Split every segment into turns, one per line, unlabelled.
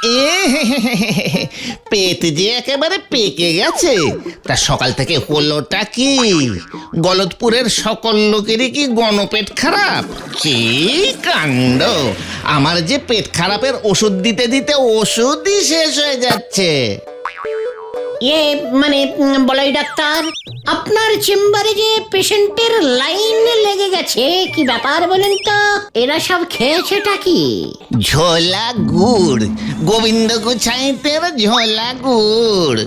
এ পেট যে একেবারে পেকে গেছে। তা সকাল থেকে হলোটা কি? গলতপুরের সকল লোকেরই কি গণপেট খারাপ? কি কাণ্ড! আমার যে পেট খারাপের ওষুধ দিতে দিতে ওষুধই শেষ হয়ে যাচ্ছে।
মানে বলাই ডাক্তার, আপনার চেম্বারে যে পেশেন্টের লাইন লেগে গেছে, কি ব্যাপার বলেন তো? এরা সব খেয়েছেটা কি?
ঝোলা গুড়, গোবিন্দ গুছাইতের ঝোলা গুড়।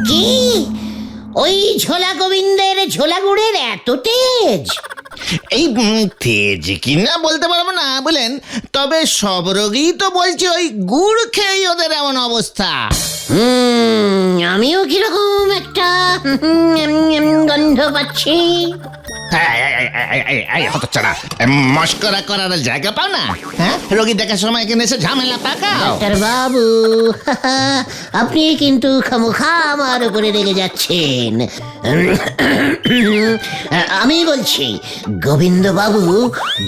কি ওই ঝোলা গোবিন্দের ঝোলা গুড়ের এত তেজ?
এই তেজ কিনা বলতে পারবো না বলেন, তবে সব রোগী তো বলছে ওই গুড় খেয়েই ওদের এমন অবস্থা।
আমিও কিরকম একটা গন্ধ পাচ্ছি।
হতচ্ছাড়া, মস্করা করার জায়গা পাও না? হ্যাঁ, রোগী দেখার সময় এখানে এসে ঝামেলা পাকাও।
ডাক্তার বাবু, আপনি কিন্তু খামোখা আমার উপরে রেগে যাচ্ছেন। আমি বলছি, গোবিন্দ বাবু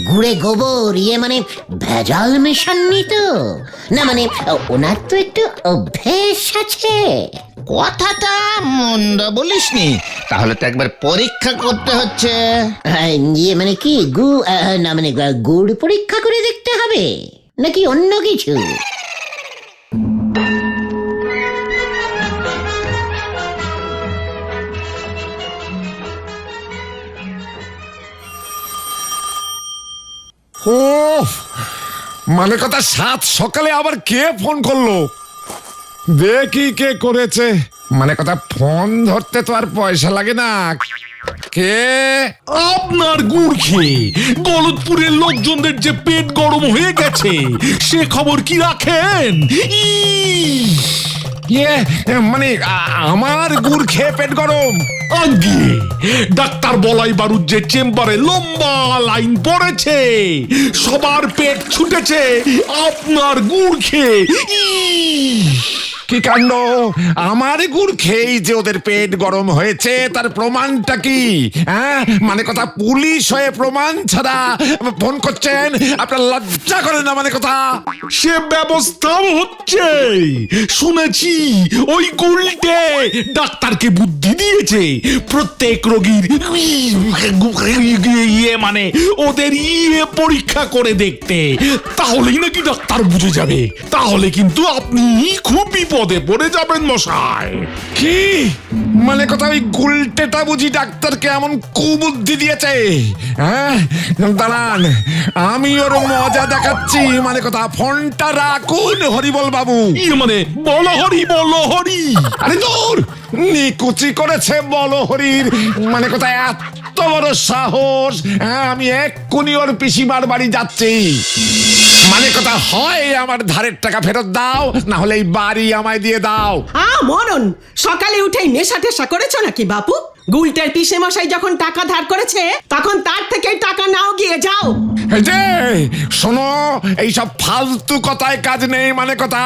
গুড়ে গোবর মানে ভেজাল মেশাননি তো? না মানে ওনার তো একটু অভ্যেস আছে।
কথাটা মন্দ বলিসনি, তাহলে তো একবার পরীক্ষা করতে হচ্ছে।
মানে কি না মানে গুড় পরীক্ষা করে দেখতে হবে নাকি অন্য কিছু?
ও মানে কথা, সাত সকালে আবার কে ফোন করলো? দেখি কে করেছে। মানে কথা, ফোন ধরতে তো আর পয়সা লাগে না। কে?
আপনার গুড় খেয়ে গলতপুরের লোকজনদের যে পেট গরম হয়ে গেছে, সে খবর কি রাখেন?
মানে আমার গুড় খেয়ে পেট গরম?
আগে ডাক্তার বলাই বারুদ যে চেম্বারে লম্বা লাইন পড়েছে, সবার পেট ছুটেছে আপনার গুড় খেয়ে।
কি কাণ্ড! আমার গুড় খেয়েই যে ওদের পেট গরম হয়েছে, তার প্রমাণটা কি? হ্যাঁ, মানে কথা, পুলিশ হয়ে প্রমাণ ছাড়া ফোন করছেন? আপনার লজ্জা করে না? মানে কথা,
সে ব্যবস্থাও হচ্ছে। শুনেছি ওই গুলটে ডাক্তারকে বুদ্ধি দিয়েছে প্রত্যেক রোগীর মানে ওদের পরীক্ষা করে দেখতে, তাহলেই নাকি ডাক্তার বুঝে যাবে। তাহলে কিন্তু আপনি খুব বিপদে পড়ে যাবেন মশাই।
কি মানে কথা, ওই গুলটেটা বুঝি ডাক্তারকে এমন কুবুদ্ধি দিয়েছে? হ্যাঁ, দাঁড়ান, আমি ওর মজা দেখাচ্ছি। মানে কথা, ফোনটা রাখুন হরিবল বাবু।
মানে বলো হরি, বলো হরি।
আরে দূর, নিকুচি করেছে বলো হরির। মানে কথা, এত বড় সাহস! হ্যাঁ, আমি এক্ষুনি ওর পিসিমার বাড়ি যাচ্ছি। মানে কথা, হয় আমার ধারের টাকা ফেরত দাও, না হলে এই বাড়ি আমায় দিয়ে দাও।
মরণ, সকালে উঠেই নেশা টেশা করেছো নাকি বাপু? গুলটের পিসে মশাই যখন টাকা ধার করেছে, তখন তার থেকে টাকা নাও, গিয়ে যাও।
এই যে শোনো, এইসব ফালতু কথায় কাজ নেই। মানে কথা,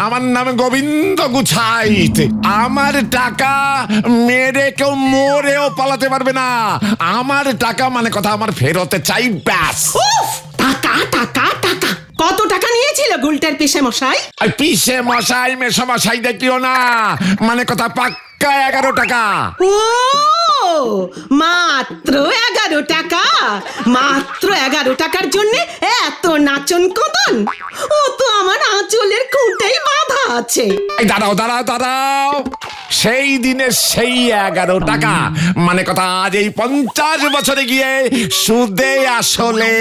আমার নাম গোবিন্দ গুছাইত। আমার টাকা মেরে কেউ মরেও পালাতে পারবে না। আমার টাকা মানে কথা আমার ফেরতে চাই, ব্যাস।
টাকা টাকা টাকা, কত টাকা নিয়েছিল গুলটের পিসে মশাই?
আর পিসে মশাই মেশো মশাই দেখিও না। মানে কথা, পাক্কা 11 টাকা।
ও মাত্র 11 টাকা? মাত্র 11 টাকার জন্য এত নাচন কদন? ও তো আমার আঁচলের খুঁটেই বাঁধা আছে।
এই দাঁড়াও দাঁড়াও দাঁড়াও, সেই দিনে সেই 11 টাকা মানে কথা আজ এই 50 বছরে গিয়ে সুদে আসলে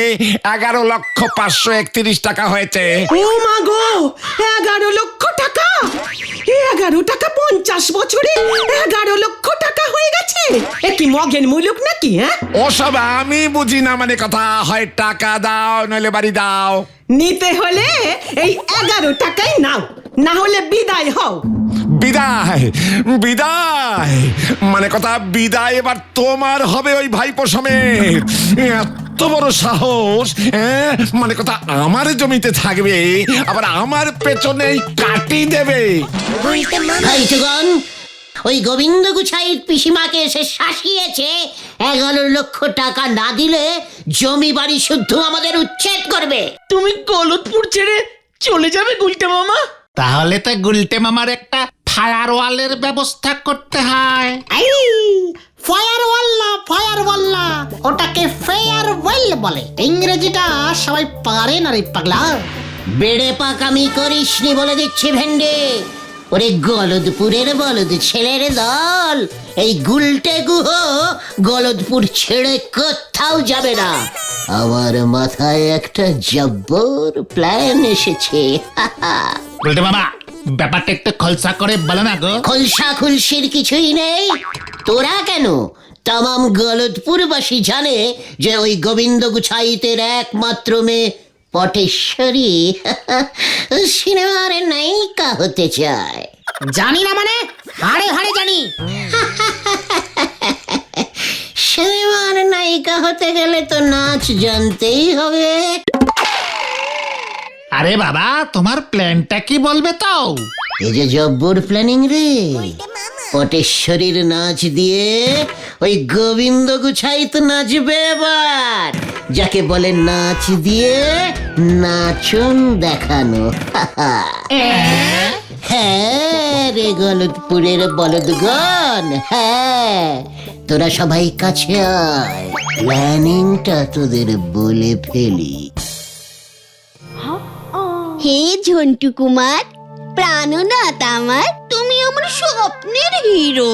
11,531,000 টাকা হয়েছে।
ও মা গো, 11 লক্ষ টাকা! 11 টাকা 50 বছরে 11 লক্ষ টাকা হয়ে গেছে। এ কি মগের মুলুক নাকি? হ্যাঁ,
ওসব আমি বুঝি না। মানে কথা, হয় টাকা দাও নইলে বাড়ি দাও।
নিতে হলে এই 11 টাকাই নাও, না হলে বিদায় হও।
বিদায়? বিদায় মানে কথা, বিদায় এবার তোমার হবে ওই ভাইপো সমেত। এত বড় সাহস! মানে কথা, আমার জমিতে থাকবে, আবার আমার পেছনেই কাটি দেবে।
ভাইটুগণ, ওই গোবিন্দ গুছাইয়ের পিসিমাকে এসে শাসিয়েছে 11 লক্ষ টাকা না দিলে জমি বাড়ি শুদ্ধ আমাদের উচ্ছেদ করবে।
তুমি গলতপুর ছেড়ে চলে যাবে গুলটে মামা?
তাহলে তো গুলটে মামার একটা ফায়ারওয়ালের ব্যবস্থা করতে হয়।
ফায়ারওয়াল না, ওটাকে ফেয়ারওয়েল বলে। ইংরেজিটা সবাই পারে না রে পাগলা। বেড়ে পাকামি করিসনি বলে দিচ্ছি ভেন্ডে। ওরে গলদপুরের বলদ ছেলের দল, এই গুলটে গুহ গলদপুর ছেড়ে কোথাও যাবে না। আমার মাথায় একটা জব্বর প্ল্যান এসেছে।
গুলটে মামা, ব্যাপারটা একটু খলসা করে বলো না গো।
খলসা খুলসির কিছুই নেই। তোরা কেন, তামাম গলদপুরবাসী জানে যে ওই গোবিন্দ গুছাইতের একমাত্র মেয়ে পটেশ্বরী সিনেমার নায়িকা হতে চায়।
জানি না মানে, হাড়ে হাড়ে জানি।
সিনেমার নায়িকা হতে গেলে তো নাচ জানতেই হবে।
আরে বাবা, তোমার প্ল্যানটা কি বলবে তো?
এই যে জব্বর প্ল্যানিং রে। পটেশ্বরীর নাচ দিয়ে ওই গোবিন্দ গুছাইত নাচবে এবার, যাকে বলে নাচ দিয়ে নাচন দেখানো। হ্যাঁ রে গলদপুরের বলদগণ, হ্যাঁ, তোরা সবাই কাছে আয়, প্ল্যানিংটা তোদের বলে ফেলি।
হে ঝন্টু কুমার, প্রাণনাথ আমার, তুমি আমার স্বপ্নের হিরো।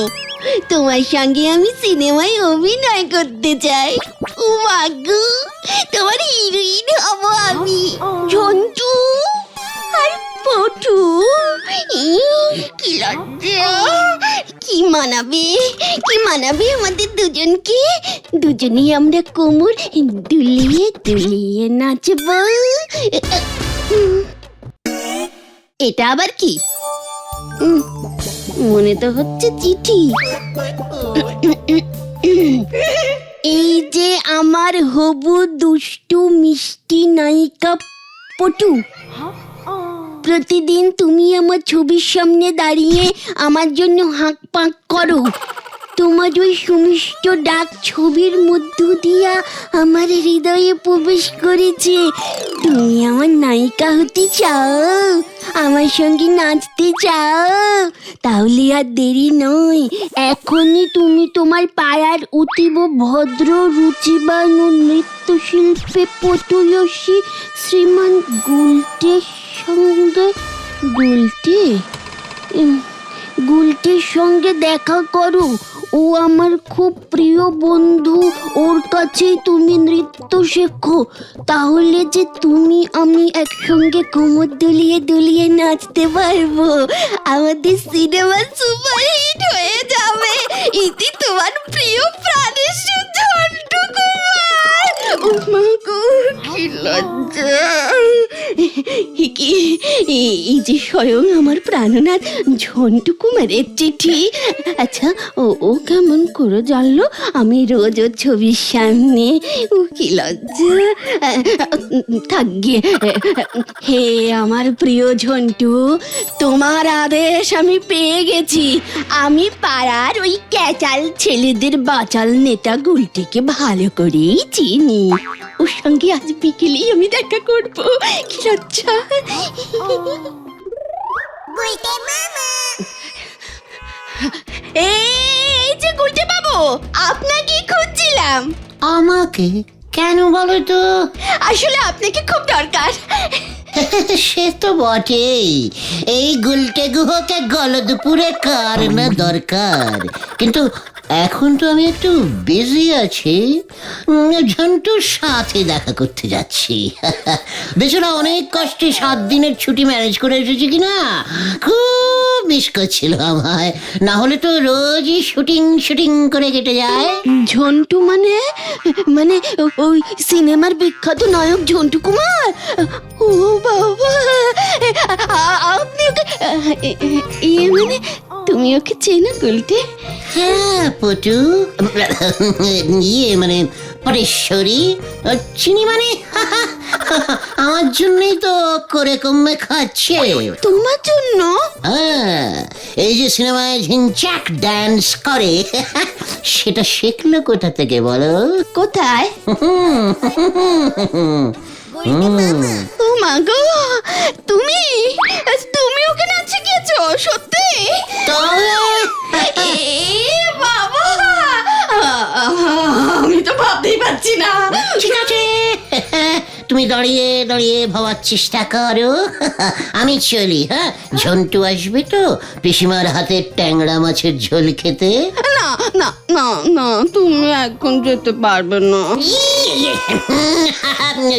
তোমার সঙ্গে আমি সিনেমায় অভিনয় করতে চাই। উমাগু, তোমার হিরোইন হব আমি। ঝন্টু আর পটু, কি লজ্জা! কি মানাবে আমাদের দুজনকে? দুজনেই আমরা কোমর দুলিয়ে দুলিয়ে নাচবো। এটা আবার কি? মনে তো হচ্ছে চিঠি। এই যে আমার হবু দুষ্টু মিষ্টি নায়িকা পটু, প্রতিদিন তুমি আমার ছবির সামনে দাঁড়িয়ে আমার জন্য হাঁক পাঁক করো। তোমার ওই সুমিষ্ট ডাক ছবির মধ্য দিয়া আমার হৃদয়ে প্রবেশ করেছে। তুমি আমার নায়িকা হতে চাও, আমার সঙ্গে নাচতে চাও? তাহলে আর দেরি নয়, এখনই তুমি তোমার পাড়ার অতীব ভদ্র রুচিবান ও নৃত্যশিল্পে পটুয়সী শ্রীমান গুলটের সঙ্গে গুলটির সঙ্গে দেখা করো। ও আমার খুব প্রিয় বন্ধু, ওর কাছেই তুমি নৃত্য শেখো। তাহলে যে তুমি আমি একসঙ্গে কোমর দুলিয়ে দুলিয়ে নাচতে পারবো। আমাদের সিনেমা সুপারহিট হয়ে যাবে। ইতি তোমার প্রিয় প্রাণের ঝন্টু কুমার। উমা গো, কি লজ্জা! এই যে স্বয়ং আমার প্রাণনাথ ঝন্টু কুমারের চিঠি। আচ্ছা, ও কেমন করে জানলো আমি রোজ ওর ছবির সামনে? কি লজ্জা! থাকবে। হে আমার প্রিয় ঝন্টু, তোমার আদেশ আমি পেয়ে গেছি। আমি পাড়ার ওই ক্যাচাল ছেলেদের বাচাল নেতা গুলটিকে ভালো করেই চিনি। ওর সঙ্গে আজ বিকেলেই আমি দেখা করবো। কি লজ্জা! এই যে গুলটে বাবু, আপনাকে খুঁজছিলাম।
আমাকে কেন বলো তো?
আসলে আপনাকে খুব দরকার।
সে তো বটেই, এই গুলটে গুহকে গলদপুরে কার না দরকার। কিন্তু এখন তো আমি একটু বিজি আছি। ঝন্টুর সাথে দেখা করতে যাচ্ছি। বেচারা অনেক কষ্টে 7 দিনের ছুটি ম্যানেজ করে এসেছি কিনা, খুব মিস করছিল আমায়। না হলে তো রোজই শুটিং করে কেটে যায়।
ঝন্টু মানে ওই সিনেমার বিখ্যাত নায়ক ঝন্টু কুমার? ও বাবা, আপনি ওকে মানে তুমি ওকে চেনো গুলটে?
হ্যাঁ পটু, মানে পটেশ্বরী চিনি। মানে আমার জন্যই তো করে কমে খাচ্ছে।
তোমার জন্য?
হ্যাঁ, এই যে সিনেমায় ঝিনচাক ডান্স করে, সেটা শিখলো কোথা থেকে বলো?
কোথায়? ও মা গো, তুমি
তুমি দাঁড়িয়ে দাঁড়িয়ে ভাবার চেষ্টা করো। আমি চলি, হ্যাঁ? ঝন্টু আসবে তো পিসিমার হাতের ট্যাংরা মাছের ঝোল খেতে।
না না না না, তুমি এখন যেতে পারবে না।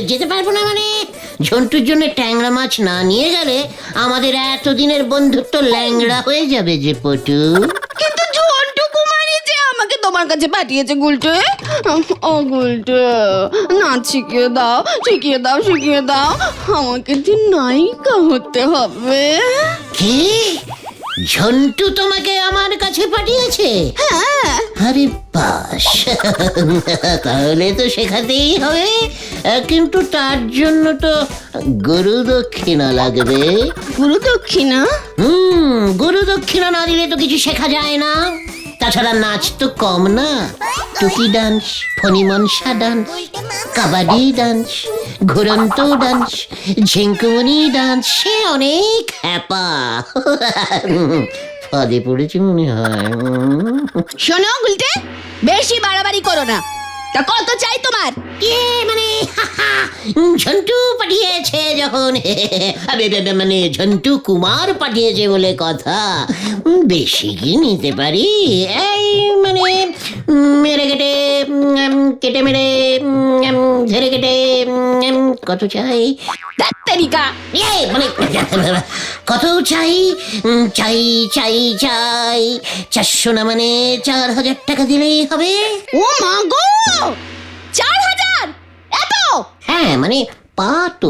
যেতে পারবো না মানে? ঝন্টুর জন্য ট্যাংরা মাছ না নিয়ে গেলে আমাদের এতদিনের বন্ধুত্ব ল্যাংড়া হয়ে যাবে যে পটু।
কিন্তু ঝন্টু কুমারী যে আমাকে তোমার কাছে পাঠিয়েছে গুলটে। ও গুলটে, নাচ শিখিয়ে দাও, শিখিয়ে দাও, শিখিয়ে দাও। আমাকে যে নায়িকা হতে হবে।
কি? ঝন্টু তোমাকে আমার কাছে পাঠিয়েছে?
হ্যাঁ।
আরে বাস, তাহলে তো শেখাতেই হবে, কিন্তু তার জন্য তো গুরু দক্ষিণা লাগবে।
গুরু দক্ষিণা?
গুরু দক্ষিণা না দিলে তো কিছু শেখা যায় না। তাছাড়া নাচ তো কম না, টুকি ডান্স, ফণিমনসা ডান্স, কাবাডি ডান্স, ঘুরন্ত ডান্স, ঝিঙ্কুমনি ডান্স, সে অনেক হ্যাপা। ফাঁদে পড়েছি মনে হয়।
শোনো গুলটে, বেশি বাড়াবাড়ি করো না। তা কত চাই তোমার?
মানে ঝন্টু পাঠিয়েছে যখন, মানে ঝন্টু কুমার পাঠিয়েছে বলে কথা। বেশি কি নিতে পারি? এই মানে মেরে কেটে, কেটে মেরে, ঝেড়ে কেটে, কত চাই?
তারিকা
মানে কত চাই? চাই চাই চাই 400 না, মানে 4000 টাকা দিলেই হবে।
ও মা গো, 4000? এত?
হ্যাঁ মানে পা তো।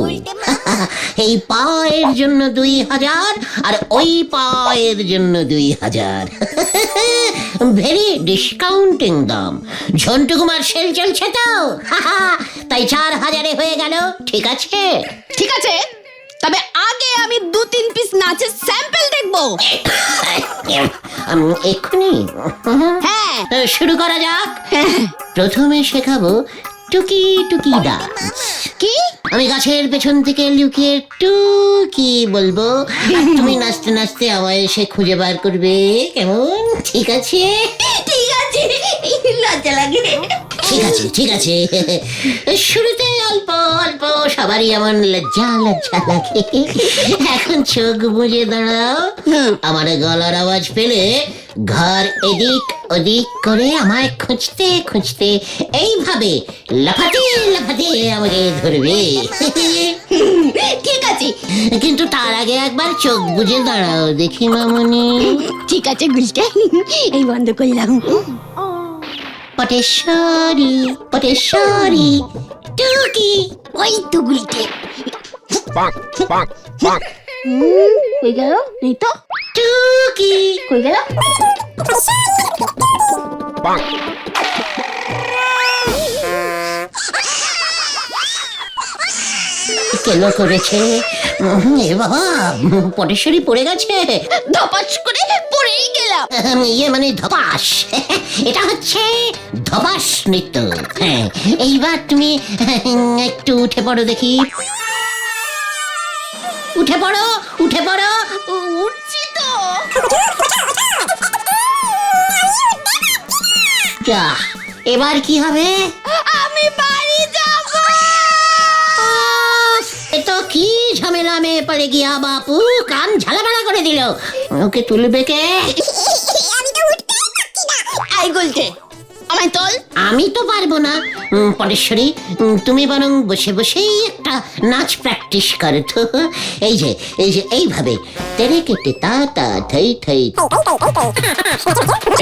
এই পায়ের জন্য 2000 আর ওই পায়ের জন্য 2000। ভেরি ডিসকাউন্টিং দাম। ঝন্টু কুমার সেল চলছে তো, তাই 4000-এ হয়ে গেল। ঠিক আছে?
ঠিক আছে, তবে আগে আমি 2-3 পিস নাচের স্যাম্পল দেখবো।
এক্ষুনি?
হ্যাঁ।
শুরু করা যাক। প্রথমে শেখাবো টুকি টুকি ডান্স।
কি?
আমি গাছের পেছন থেকে লুকিয়ে টুকি বলবো, আর তুমি নাচতে নাচতে আমায় এসে খুঁজে বার করবে, কেমন? ঠিক আছে?
ঠিক আছে, লজ্জা লাগে।
ঠিক আছে, ঠিক আছে। শুরুতে অল্প অল্প সবারই এমন লজ্জা লজ্জা লাগে। এখন চোখ বুজে দাঁড়াও। আমার গলার আওয়াজ পেলে ঘর এদিক ওদিক করে আমায় খুঁজতে খুঁজতে এইভাবে লাফাতে লাফাতে আমাকে ধরবে।
ঠিক আছে,
কিন্তু তার আগে একবার চোখ বুজে দাঁড়াও দেখি মামুনি।
ঠিক আছে গুলটে, এই বন্ধ করলাম।
পটেশ্বরী পটেশ্বরী টুকি।
ওই তো গুলটে। কই গেল? নেই তো।
টুকি
কই গেল?
কেলো করেছে। এ বাবা, পটেশ্বরী পড়ে গেছে।
ধপাস করে পড়েই গেলাম।
ইয়ে মানে ধপাস। এটা হচ্ছে ধপাস নৃত্য। হ্যাঁ, এইবার তুমি একটু উঠে পড়ো দেখি। উঠে পড়ো, উঠে পড়ো।
উঠছি তো।
যা, এবার কি হবে?
আমি বাড়ি যাব।
এ তো কি ঝামেলা মেয়ে পড়ে গিয়া বাপু, কান ঝালাপালা করে দিল। ওকে তুলবে কে?
আই গুলটে, আমায় তোল।
আমি তো পারবো না। পরেশ্বরী, তুমি বরং বসে বসেই একটা নাচ প্র্যাকটিস করো তো। এই যে এই যে এইভাবে তেরে কেটে তা তা থাই থাই।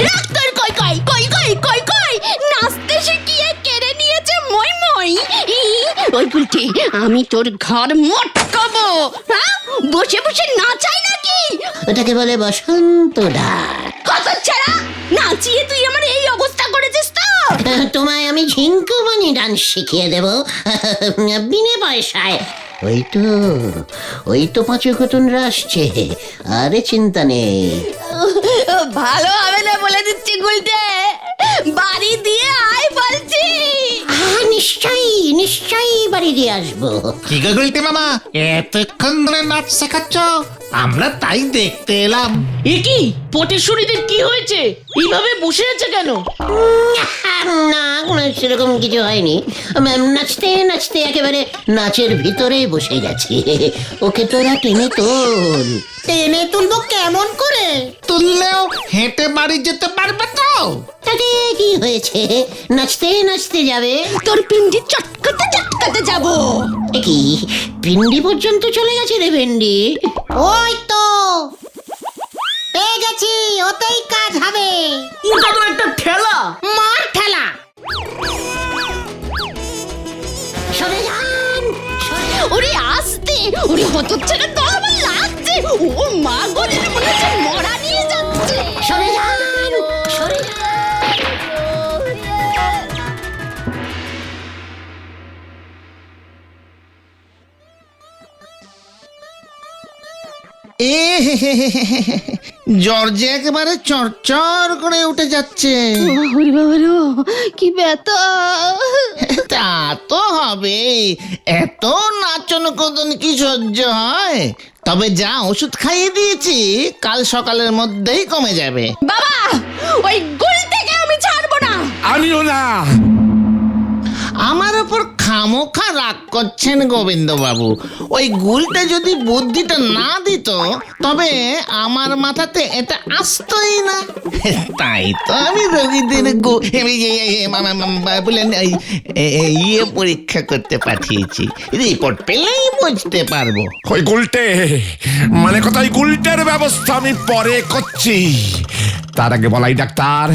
ডাক্তার কই কই কই কই কই কই, নাচতে শিখিয়ে কেড়ে নিয়েছে মই মই। ওই গুলটে, আমি তোর ঘর মটকাবো। হ্যাঁ, বসে বসে নাচাই নাকি?
ওটাকে বলে বসন্ত ডাক।
কত ছাড়া নাচিয়ে তুই আমার এই অবস্থা করেছিস তো।
তোমায় আমি ঝিঙ্কুমানি ডান্স শিখিয়ে দেব বিনে পয়সায়। ওই তো পাঁচু কুতুনরা আসছে, আরে চিন্তা নেই।
ভালো হবে না বলে দিচ্ছি গুলটে, বাড়ি দিয়ে আয় বলছি।
নিশ্চয়ই নিশ্চয়ই বাড়ি দিয়ে আসবো।
কি গো গুলটে মামা, এতক্ষণ ধরে নাচ শেখাচ্ছ? আমরা তাই দেখতে এলাম।
এ কি পটেশ্বরীদের কি হয়েছে? এইভাবে বসে আছে কেন?
না সেরকম কিছু হয়নি। নাচতে নাচতে একেবারে নাচের ভিতরে বসে গেছে। ওকে তোরা টেনে তোল।
টেনে তুলবো কেমন করে?
তুললেও হেঁটে বাড়ি যেতে পারবে তো?
তাতে কি হয়েছে, নাচতে নাচতে যাবে।
তোর পিন্ডি চটকাতে চটকাতে যাবো।
এ কি পিন্ডি পর্যন্ত চলে গেছে রে ভেন্ডি?
ওই তো পেয়ে গেছি, ওতেই কাজ হবে।
ওটা তো একটা ঠেলা।
মার ঠেলা।
সরে যান, সরে যান।
ওরে আস্তে, ওরে হতচ্ছাড়া দল আমার লাগছে। ও মা গো, মনে হচ্ছে মরা নিয়ে যাচ্ছে।
সরে যান, সরে যান।
এ জ্বর যে একেবারে চরচর করে উঠে যাচ্ছে।
ওরে বাবা রে, কি ব্যথা!
তা তো হবে, এত নাচন কদন কি সহ্য হয়? তবে যা ওষুধ খাইয়ে দিয়েছি কাল সকালের মধ্যেই কমে যাবে।
বাবা, ওই গুলটাকে আমি ছাড়বো না।
আমিও না।
আমার ওপর খামোখা রাগ করছেন গোবিন্দ বাবু। ওই গুলটা যদি বুদ্ধিটা না দিত তবে আমার মাথাতে এটা আসতোই না। তাই তো আমি রোগীদের বলেন ইয়ে পরীক্ষা করতে পাঠিয়েছি। রিপোর্ট পেলেই বুঝতে পারবো।
ওই গুলটে মানে কথা, ওই গুলটের ব্যবস্থা আমি পরে করছি। তার আগে বলাই ডাক্তার,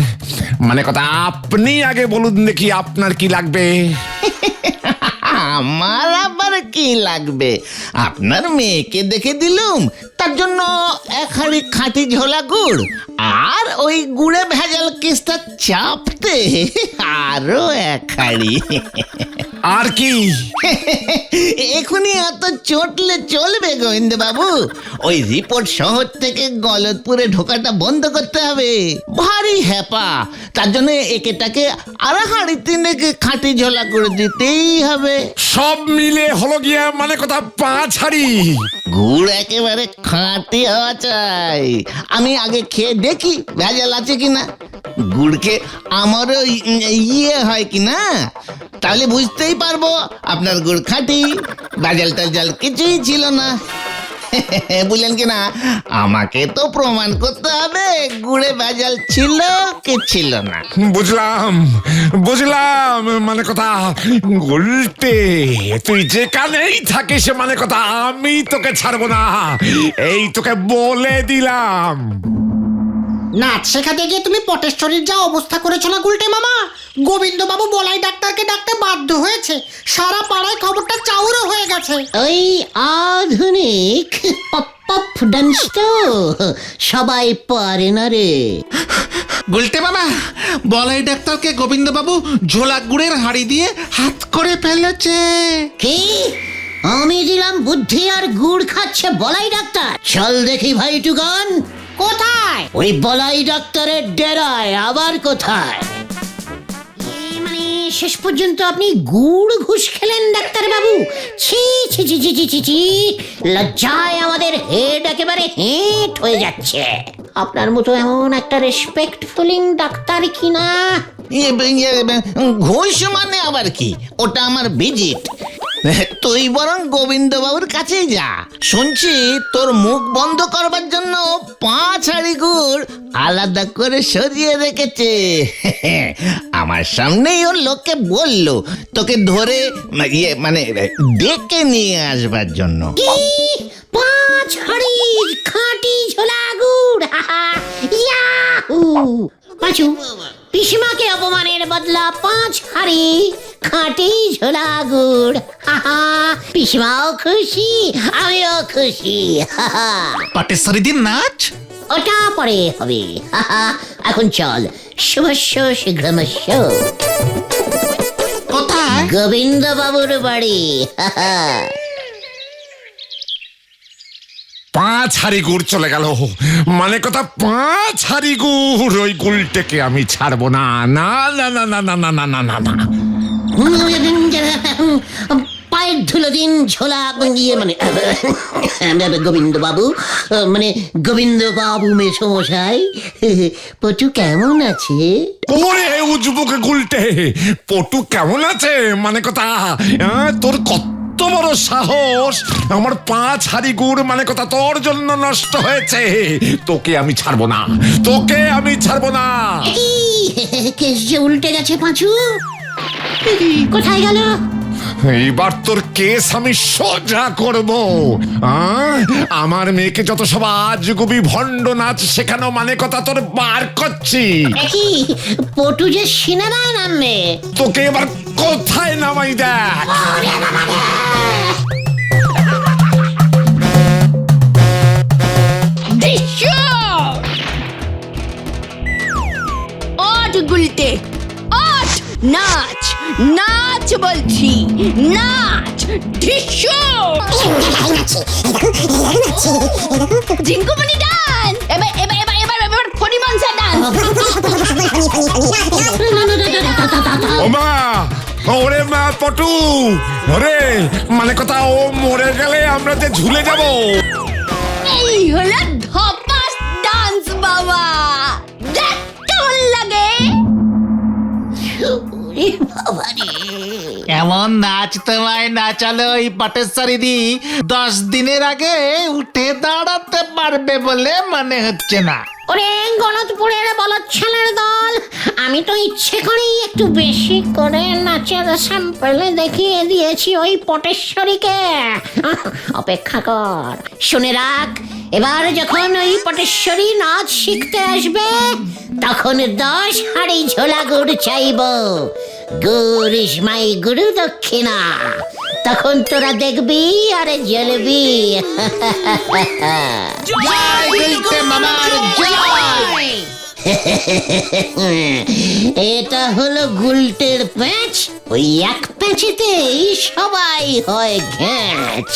মানে কথা আপনি আগে বলুন দেখি আপনার কি লাগবে।
আমার আবার কি লাগবে? আপনার মেয়েকে দেখে দিলুম, তার জন্য এক হাঁড়ি খাঁটি ঝোলা গুড়, আর ওই গুড়ে ভেজাল কেসটা চাপতে আরো এক হাঁড়ি।
আর কি?
এখনই এত চটলে চলবে গোবিন্দ বাবু? ওই রিপোর্ট শহর থেকে গলতপুরে ঢোকাটা বন্ধ করতে হবে। ভারী হ্যাপা, তার জন্য একেটাকে আর হাঁড়ি তিনেকে খাঁটি ঝোলা করে দিতেই হবে।
সব মিলে হলো গিয়া মানে কথা 5 হাঁড়ি।
গুড় একেবারে খাঁটি হওয়া চাই। আমি আগে খেয়ে দেখি ভেজাল আছে কিনা। গুড়কে আমারও ইয়ে হয় কিনা, তাহলে বুঝতেই পারবো আপনার গুড় খাঁটি, ভেজাল টাজাল কিছুই ছিল না। বুঝলেন কিনা? আমাকে তো প্রমাণ করতে হবে গুড়ে ভেজাল ছিল কি ছিল না।
বুঝলাম বুঝলাম, মানে কথা গুলটে তুই যেখানেই থাকিস মানে কথা আমি তোকে ছাড়বো না, এই তোকে বলে দিলাম।
নাচ শেখাতে গিয়ে তুমি পটেশ্বরীর যা অবস্থা করেছো না গুলটে মামা, গোবিন্দ বাবু বলাই ডাক্তারকে ডাকতে বাধ্য হয়েছে। সারা পাড়ায় খবরটা চাউরও হয়ে গেছে।
ওই আধুনিক পপ পপ ডান্স তো সবাই পারে না রে।
গুলটে বাবা, বলাই ডাক্তারকে গোবিন্দবাবু ঝোলা গুড়ের হাড়ি দিয়ে হাত করে ফেলেছে।
কি আমি দিলাম বুদ্ধি আর গুড় খাচ্ছে বলাই ডাক্তার? চল দেখি ভাই টুকান,
কোথায়?
ওই বলাই ডাক্তারের ডেরায়। আবার কোথায়? মানে শেষ পর্যন্ত আপনি গুড় ঘুষ খেলেন ডাক্তার বাবু? ছি ছি ছি ছি ছি ছি ছি, লজ্জায় আমাদের হেড একেবারে হেঁট হয়ে যাচ্ছে। আপনার মতো এমন একটা রেসপেক্টফুলিং ডাক্তার কিনা।
ঘুষ মানে আবার কি? ওটা আমার ভিজিট। তুই বরং গোবিন্দ বাবুর কাছে যা, শুনছি তোর মুখ বন্ধ করবার জন্য 5 হাঁড়ি গুড় আলাদা করে সরিয়ে রেখেছে। আমার সামনেই ওর লোককে বললো তোকে ধরে মানে ডেকে নিয়ে আসবার জন্য।
5 হাঁড়ি খাঁটি ঝোলা গুড়, ইয়াহু! পাঁচু, পিসিমাকে অপমানের বদলা 5 হাঁড়ি খাঁটি ঝোলা গুড়। পিসিমাও খুশি, আমিও খুশি।
পাটেশ্বরী দিন নাচ।
ওটা পরে হবে। এখন চল, শুভস্য শীঘ্রমস্য।
কোথায়?
গোবিন্দ বাবুর বাড়ি।
5 হাঁড়ি গুড় চলে গেল, মানে কথা 5 হাঁড়ি গুড়। ওই গুলটেকে আমি ছাড়বো না, না না না না না না না না না।
পায়ের ধুলো দিন ঝোলা ইয়ে মানে গোবিন্দ বাবু, মানে গোবিন্দ বাবু মেসমশাই। পটু কেমন আছে?
ওরে উজবুক গুলটে, পটু কেমন আছে মানে কথা? তোর কত বড় সাহস! আমার 5 হাড়ি গুড় মানে কথা তোর জন্য নষ্ট হয়েছে। তোকে আমি ছাড়বো না, তোকে আমি ছাড়বো না।
কেস যে উল্টে গেছে পাঁচু। কোথায় গেল?
এইবার তোর কেস আমি সোজা করব। আমার মেয়েকে যত সব আজগুবি ভণ্ড নাচ শেখানো মানে কথা তোর বার করছি।
কি পটু যে সিনেমায় নামবে।
তোকে এবার কোথায় নামাই দেখ।
ওঠ গুলটে, ওঠ, নাচ, নাচ বলছি, নাচ, ঢিসু, ঝিঙ্কুমনি ডান্স, এবার ফণিমনসা ডান্স।
ওমা, ওরে মা পটু, ওরে মানে কথা ও মরে গেলে আমরা যে ঝুলে যাব।
এই হলো ধপাস ডান্স বাবা, দেখ কেমন লাগে।
এমন নাচ তোমায় নাচালো ওই পটেশ্বরী দি 10 দিনের আগে উঠে দাঁড়াতে পারবে বলে মনে হচ্ছে না।
ওরে গলতপুরের বলদ ছেলের দল, আমি তো ইচ্ছে করেই একটু বেশি করে নাচের স্যাম্পল দেখিয়ে দিয়েছি ওই পটেশ্বরীকে। অপেক্ষা কর, শুনে রাখ, এবার যখন ওই পটেশ্বরী নাচ শিখতে আসবে তখন 10 হাড়ি ঝোলা গুড় চাইব। গুড় ইস মাই গুরু দক্ষিণা। তখন তোরা দেখবি আর জ্বলবি।
জয় গুলটে মামার জয়।
এটা হলো গুলটের প্যাঁচ। ওই এক প্যাঁচেতেই সবাই হয় ঘ্যাঁচ।